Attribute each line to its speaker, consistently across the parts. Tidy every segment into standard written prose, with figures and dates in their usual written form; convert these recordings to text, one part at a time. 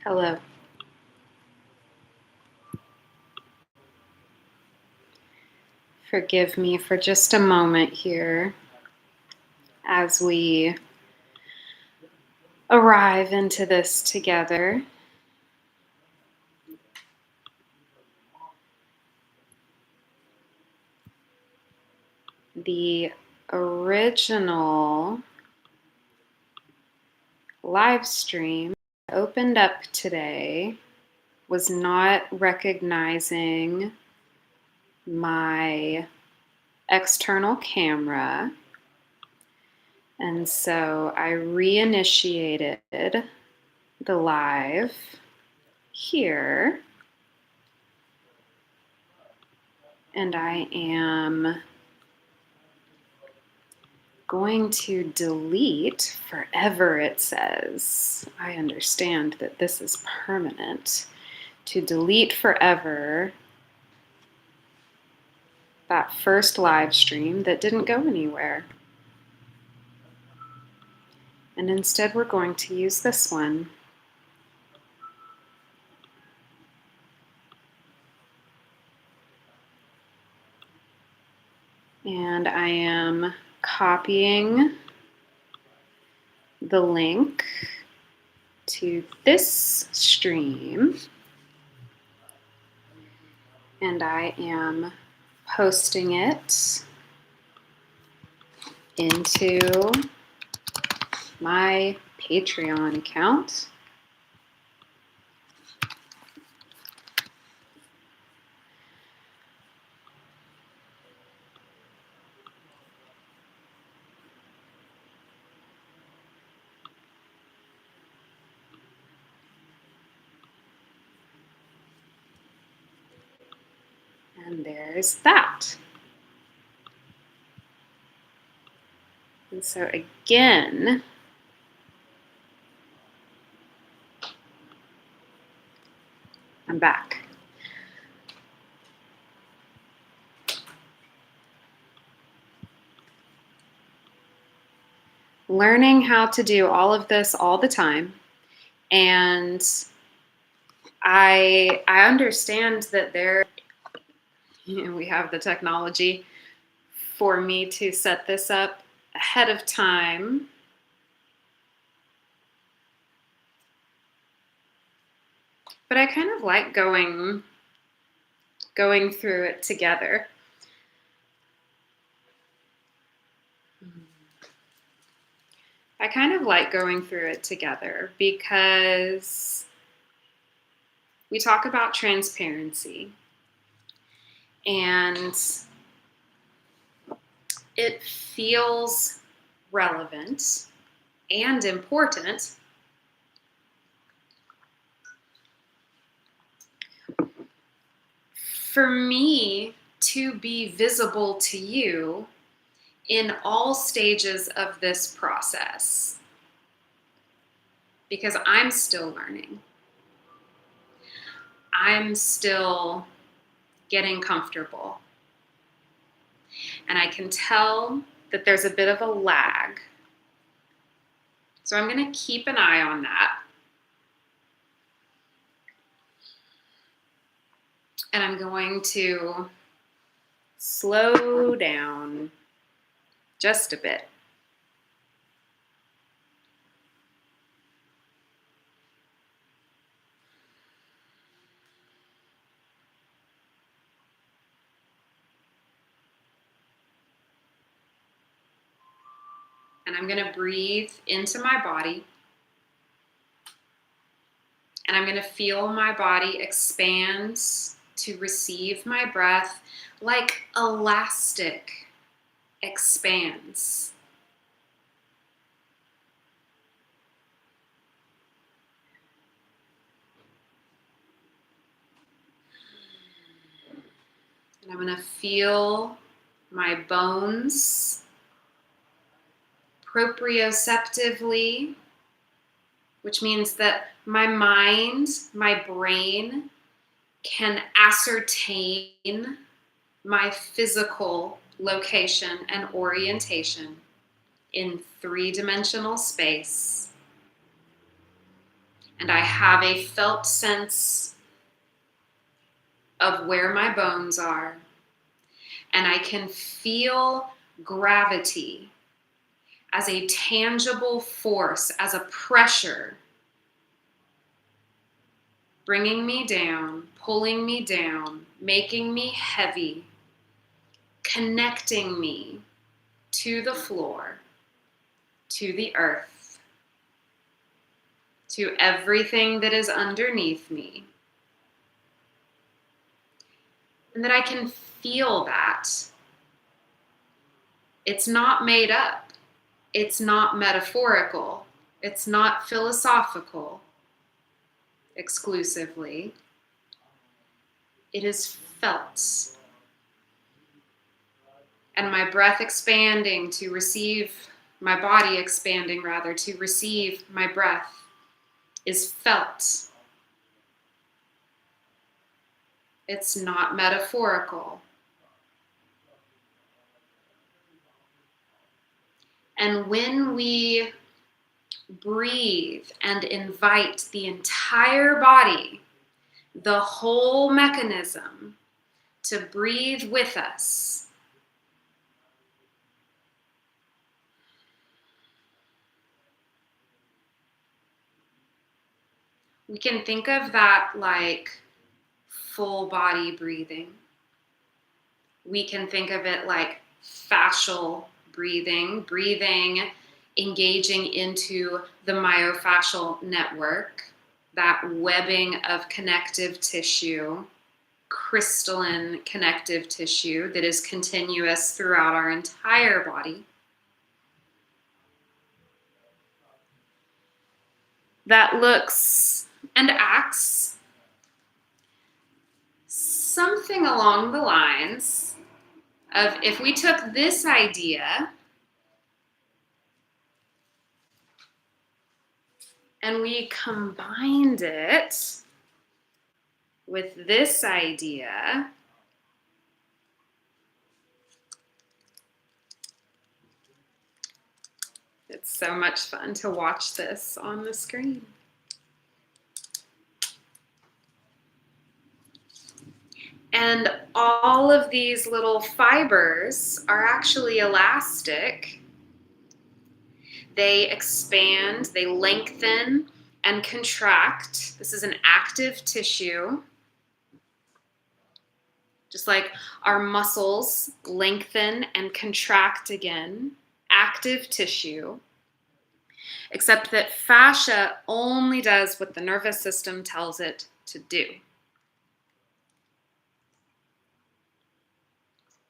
Speaker 1: Hello. Forgive me for just a moment here as we arrive into this together. The original live stream that opened up today was not recognizing my external camera. And so I reinitiated the live here. And I am going to delete forever, it says. I understand that this is permanent. To delete forever that first live stream that didn't go anywhere. And instead we're going to use this one. And I am copying the link to this stream. And I am posting it into my Patreon account. And there's that. And so again, I'm back. Learning how to do all of this all the time. And I understand that we have the technology for me to set this up ahead of time. But I kind of like going through it together. I kind of like going through it together because we talk about transparency, and it feels relevant and important for me to be visible to you in all stages of this process, because I'm still learning. I'm still getting comfortable. And I can tell that there's a bit of a lag. So I'm going to keep an eye on that. And I'm going to slow down just a bit. And I'm going to breathe into my body. And I'm going to feel my body expand to receive my breath like elastic expands. And I'm going to feel my bones proprioceptively, which means that my mind, my brain, can ascertain my physical location and orientation in three-dimensional space. and I have a felt sense of where my bones are, and I can feel gravity as a tangible force, as a pressure, bringing me down, pulling me down, making me heavy, connecting me to the floor, to the earth, to everything that is underneath me. And that I can feel that. It's not made up. It's not metaphorical. It's not philosophical exclusively. It is felt. And my breath expanding to receive, my body expanding rather, to receive my breath is felt. It's not metaphorical. And when we breathe and invite the entire body, the whole mechanism, to breathe with us, we can think of that like full body breathing. We can think of it like fascial breathing, engaging into the myofascial network, that webbing of connective tissue, crystalline connective tissue that is continuous throughout our entire body. That looks and acts something along the lines of, if we took this idea and we combined it with this idea, it's so much fun to watch this on the screen. And all of these little fibers are actually elastic. They expand, they lengthen and contract. This is an active tissue. Just like our muscles lengthen and contract again, active tissue. Except that fascia only does what the nervous system tells it to do.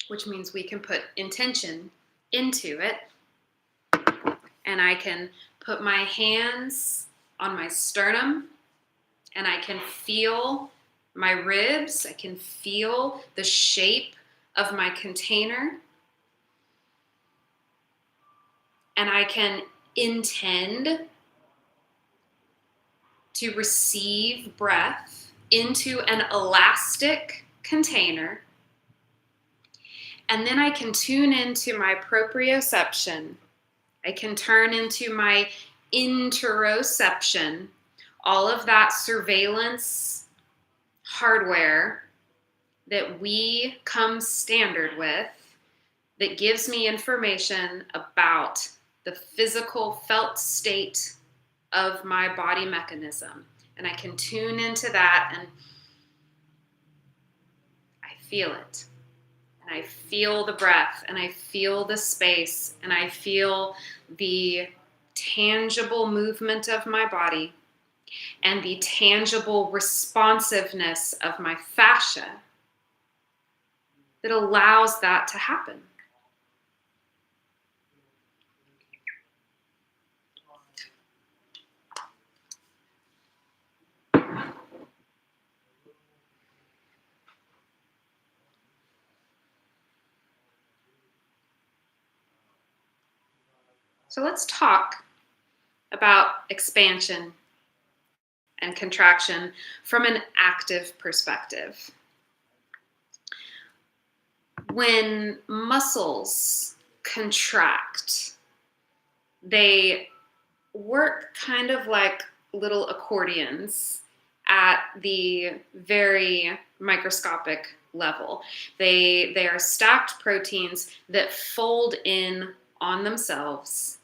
Speaker 1: Which means we can put intention into it. And I can put my hands on my sternum, and I can feel my ribs. I can feel the shape of my container. And I can intend to receive breath into an elastic container. And then I can tune into my proprioception. I can turn into my interoception, all of that surveillance hardware that we come standard with, that gives me information about the physical felt state of my body mechanism. And I can tune into that, and I feel it. And I feel the breath, and I feel the space, and I feel the tangible movement of my body and the tangible responsiveness of my fascia that allows that to happen. So let's talk about expansion and contraction from an active perspective. When muscles contract, they work kind of like little accordions at the very microscopic level. They are stacked proteins that fold in on themselves.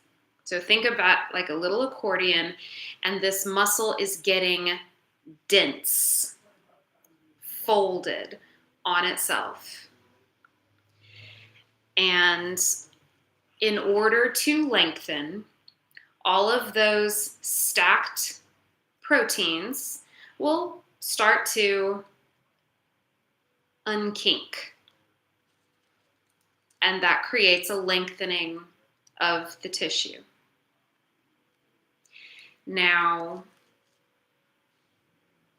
Speaker 1: So think about like a little accordion, and this muscle is getting dense, folded on itself. And in order to lengthen, all of those stacked proteins will start to unkink. And that creates a lengthening of the tissue. Now,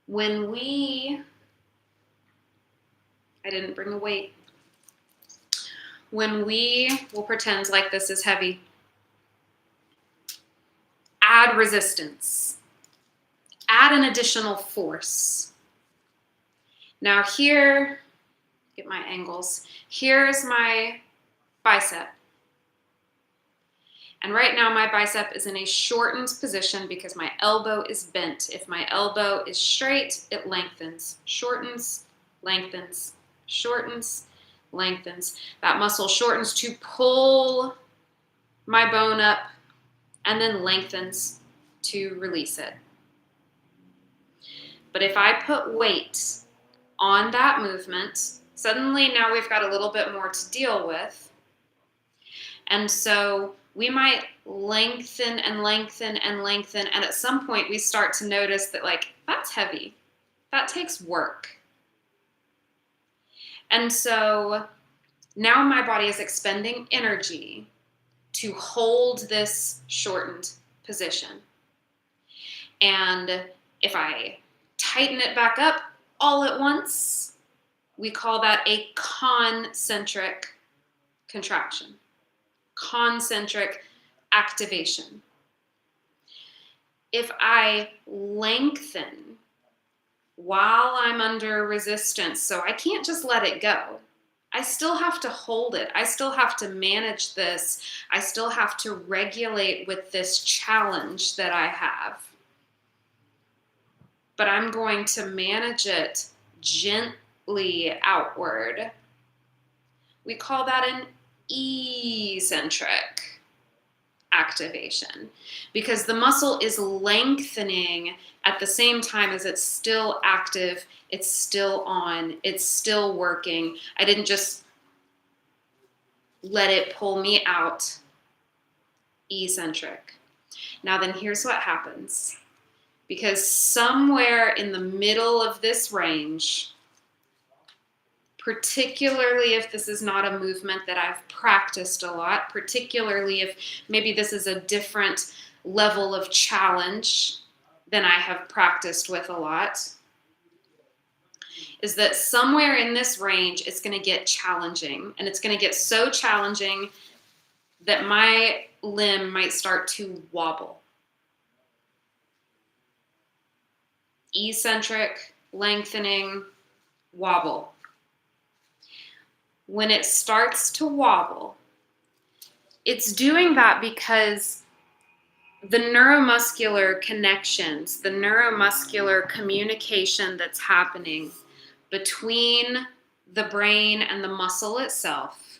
Speaker 1: when I didn't bring a weight. When we'll pretend like this is heavy, add resistance, add an additional force. Now here, get my angles. Here's my bicep. And right now my bicep is in a shortened position because my elbow is bent. If my elbow is straight, it lengthens, shortens, lengthens, shortens, lengthens. That muscle shortens to pull my bone up and then lengthens to release it. But if I put weight on that movement, suddenly now we've got a little bit more to deal with. And so we might lengthen and lengthen and lengthen. And at some point we start to notice that like, that's heavy. That takes work. And so now my body is expending energy to hold this shortened position. And if I tighten it back up all at once, we call that a concentric contraction, concentric activation. If I lengthen while I'm under resistance, so I can't just let it go. I still have to hold it. I still have to manage this. I still have to regulate with this challenge that I have. But I'm going to manage it gently outward. We call that an eccentric activation because the muscle is lengthening at the same time as it's still active, it's still on, it's still working. I didn't just let it pull me out. Eccentric. Now then, here's what happens. Because somewhere in the middle of this range, particularly if this is not a movement that I've practiced a lot, particularly if maybe this is a different level of challenge than I have practiced with a lot, is that somewhere in this range it's going to get challenging. And it's going to get so challenging that my limb might start to wobble. Eccentric, lengthening, wobble. When it starts to wobble, it's doing that because the neuromuscular connections, the neuromuscular communication that's happening between the brain and the muscle itself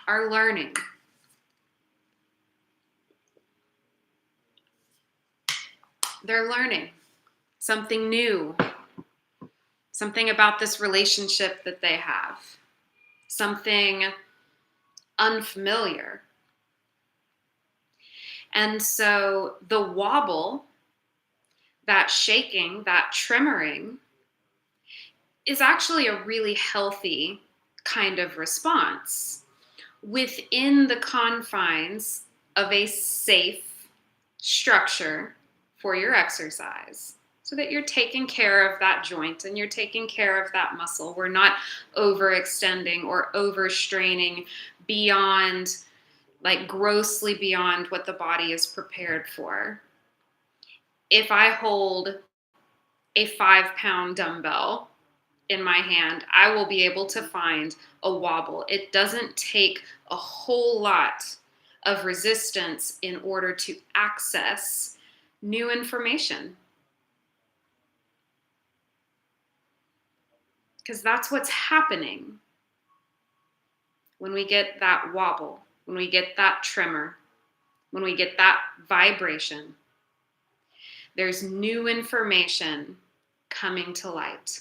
Speaker 1: are learning. They're learning something new, something about this relationship that they have, something unfamiliar. And so the wobble, that shaking, that tremoring, is actually a really healthy kind of response within the confines of a safe structure for your exercise, so that you're taking care of that joint and you're taking care of that muscle. We're not overextending or overstraining beyond, like grossly beyond what the body is prepared for. If I hold a 5-pound dumbbell in my hand, I will be able to find a wobble. It doesn't take a whole lot of resistance in order to access new information. Because that's what's happening when we get that wobble, when we get that tremor, when we get that vibration. There's new information coming to light.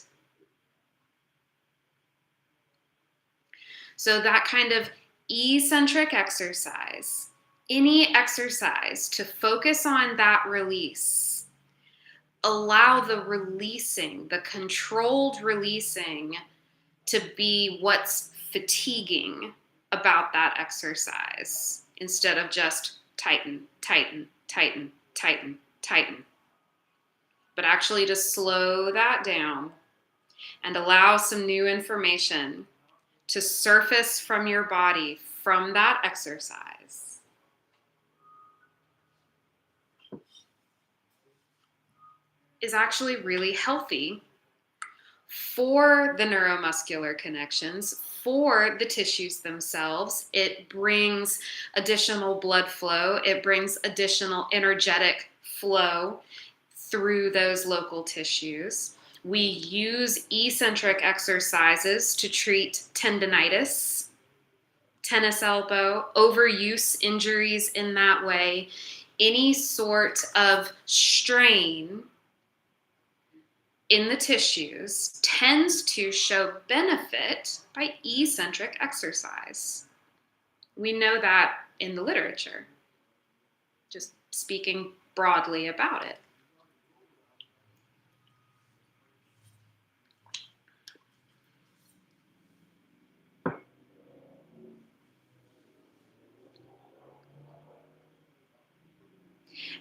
Speaker 1: So that kind of eccentric exercise, any exercise to focus on that release, allow the releasing, the controlled releasing, to be what's fatiguing about that exercise, instead of just tighten, tighten, tighten, tighten, tighten. But actually to slow that down and allow some new information to surface from your body from that exercise is actually really healthy for the neuromuscular connections, for the tissues themselves. It brings additional blood flow. It brings additional energetic flow through those local tissues. We use eccentric exercises to treat tendinitis, tennis elbow, overuse injuries in that way. Any sort of strain in the tissues tends to show benefit by eccentric exercise. We know that in the literature, just speaking broadly about it.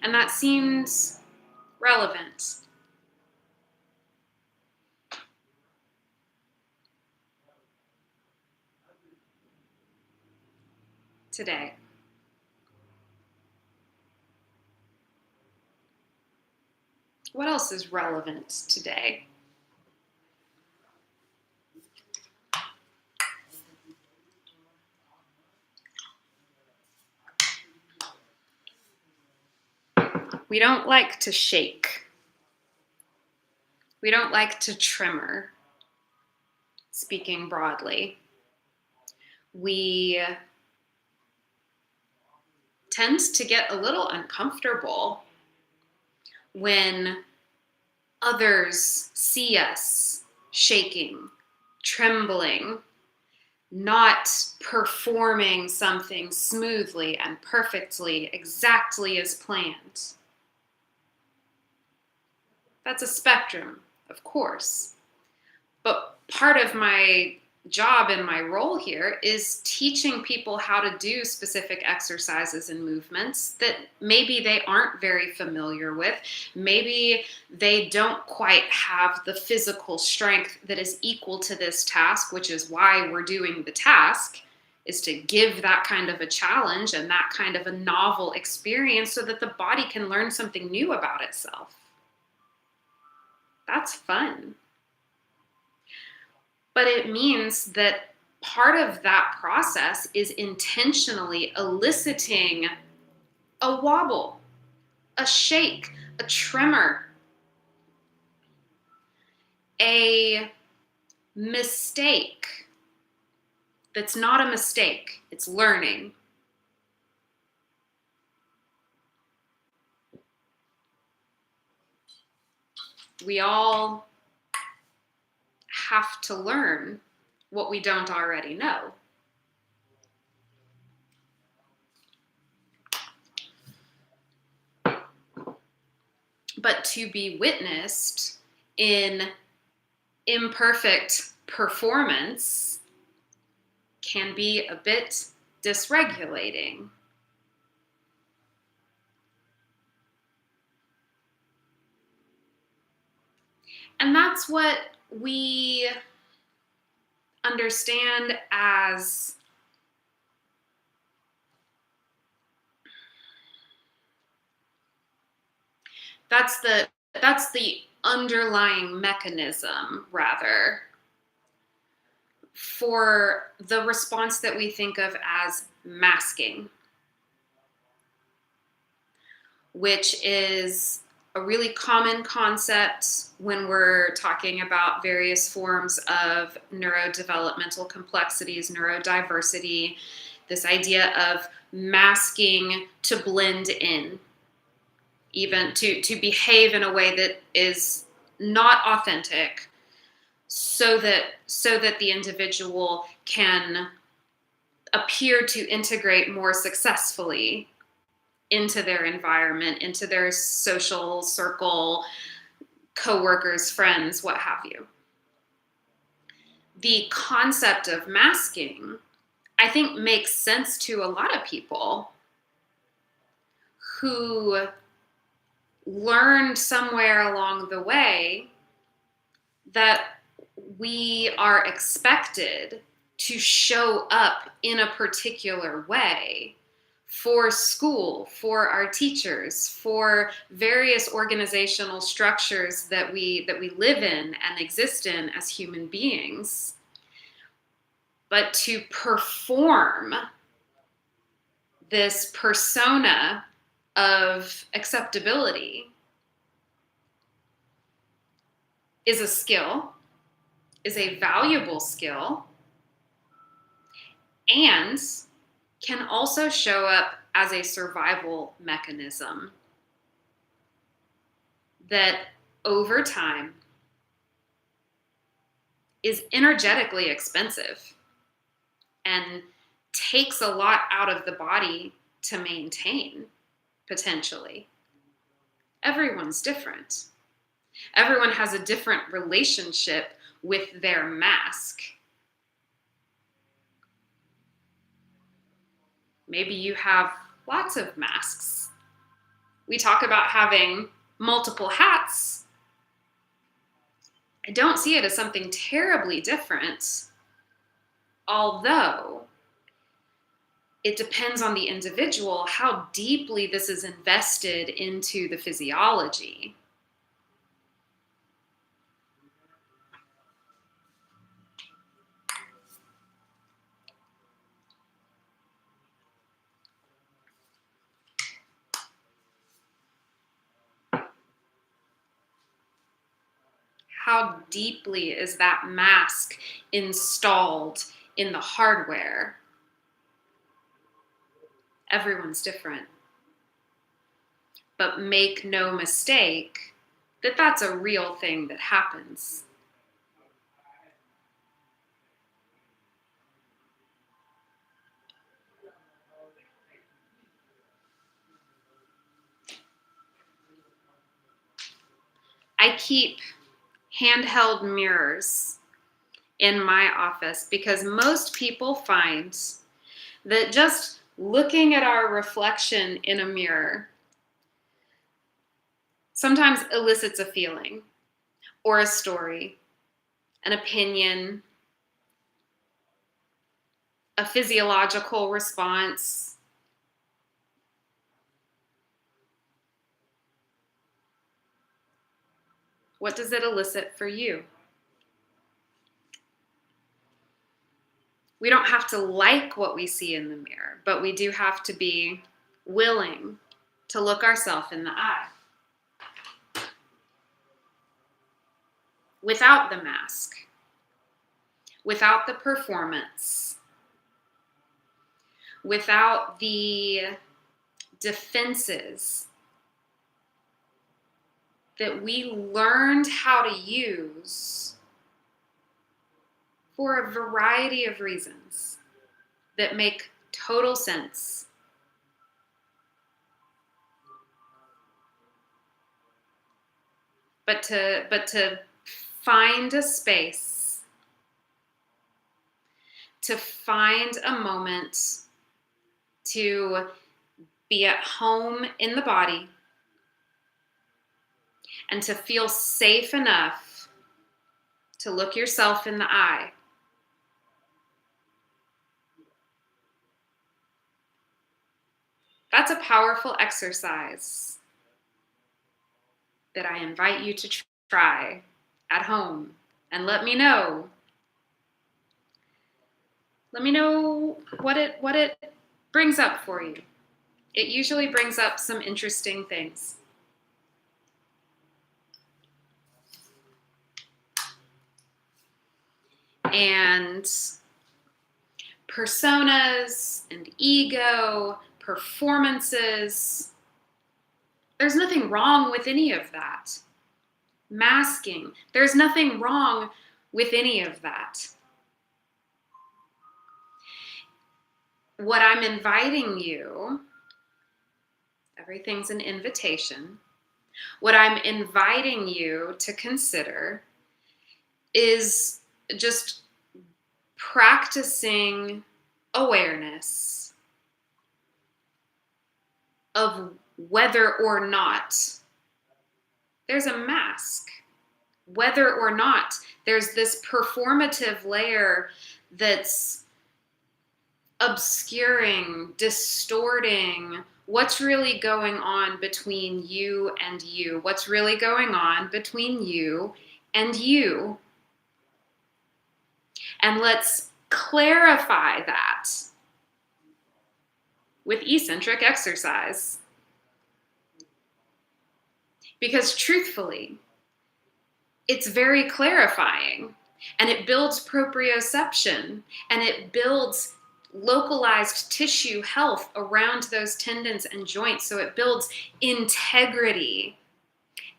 Speaker 1: And that seems relevant today. What else is relevant today? We don't like to shake. We don't like to tremor, speaking broadly. We tend to get a little uncomfortable when others see us shaking, trembling, not performing something smoothly and perfectly, exactly as planned. That's a spectrum, of course. But part of my job and my role here is teaching people how to do specific exercises and movements that maybe they aren't very familiar with. Maybe they don't quite have the physical strength that is equal to this task, which is why we're doing the task, is to give that kind of a challenge and that kind of a novel experience so that the body can learn something new about itself. That's fun. But it means that part of that process is intentionally eliciting a wobble, a shake, a tremor, a mistake that's not a mistake, it's learning. We all have to learn what we don't already know. But to be witnessed in imperfect performance can be a bit dysregulating. And that's what we understand as that's the underlying mechanism, rather, for the response that we think of as masking. which is a really common concept when we're talking about various forms of neurodevelopmental complexities, neurodiversity, this idea of masking to blend in, even to behave in a way that is not authentic, so that the individual can appear to integrate more successfully into their environment, into their social circle, coworkers, friends, what have you. The concept of masking, I think, makes sense to a lot of people who learned somewhere along the way that we are expected to show up in a particular way for school, for our teachers, for various organizational structures that we live in and exist in as human beings. But to perform this persona of acceptability is a skill, is a valuable skill, and can also show up as a survival mechanism that over time is energetically expensive and takes a lot out of the body to maintain, potentially. Everyone's different. Everyone has a different relationship with their mask. Maybe you have lots of masks. We talk about having multiple hats. I don't see it as something terribly different, although it depends on the individual how deeply this is invested into the physiology. How deeply is that mask installed in the hardware? Everyone's different. But make no mistake that that's a real thing that happens. I keep handheld mirrors in my office because most people find that just looking at our reflection in a mirror sometimes elicits a feeling or a story, an opinion, a physiological response. What does it elicit for you? We don't have to like what we see in the mirror, but we do have to be willing to look ourselves in the eye. Without the mask, without the performance, without the defenses that we learned how to use for a variety of reasons that make total sense. But to find a space, to find a moment to be at home in the body and to feel safe enough to look yourself in the eye. That's a powerful exercise that I invite you to try at home, and let me know. Let me know what it brings up for you. it usually brings up some interesting things. And personas and ego, performances, there's nothing wrong with any of that. Masking, there's nothing wrong with any of that. What I'm inviting you, everything's an invitation. What I'm inviting you to consider is just practicing awareness of whether or not there's a mask, whether or not there's this performative layer that's obscuring, distorting what's really going on between you and you, what's really going on between you and you. And let's clarify that with eccentric exercise. Because truthfully, it's very clarifying, and it builds proprioception, and it builds localized tissue health around those tendons and joints. So it builds integrity,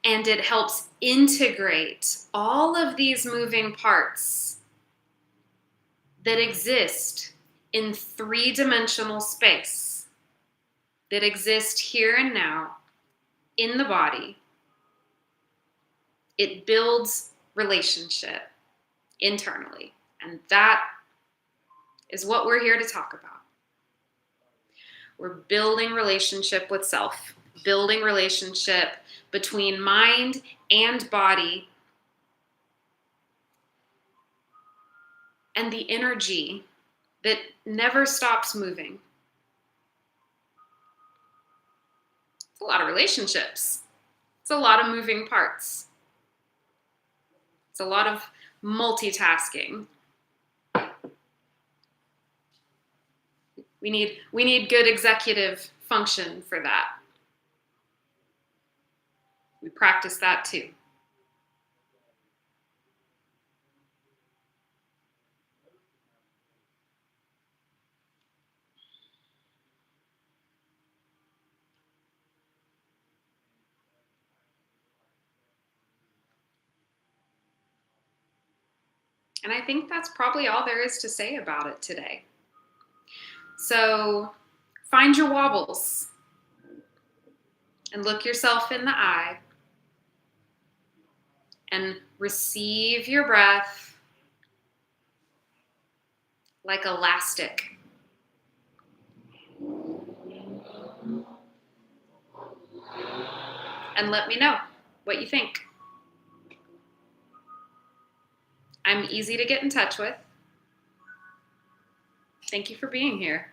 Speaker 1: and it helps integrate all of these moving parts that exist in three-dimensional space, that exist here and now in the body. It builds relationship internally, and that is what we're here to talk about. We're building relationship with self, building relationship between mind and body, and the energy that never stops moving. It's a lot of relationships. It's a lot of moving parts. It's a lot of multitasking. We need good executive function for that. We practice that too. And I think that's probably all there is to say about it today. So find your wobbles and look yourself in the eye and receive your breath like elastic. And let me know what you think. I'm easy to get in touch with. Thank you for being here.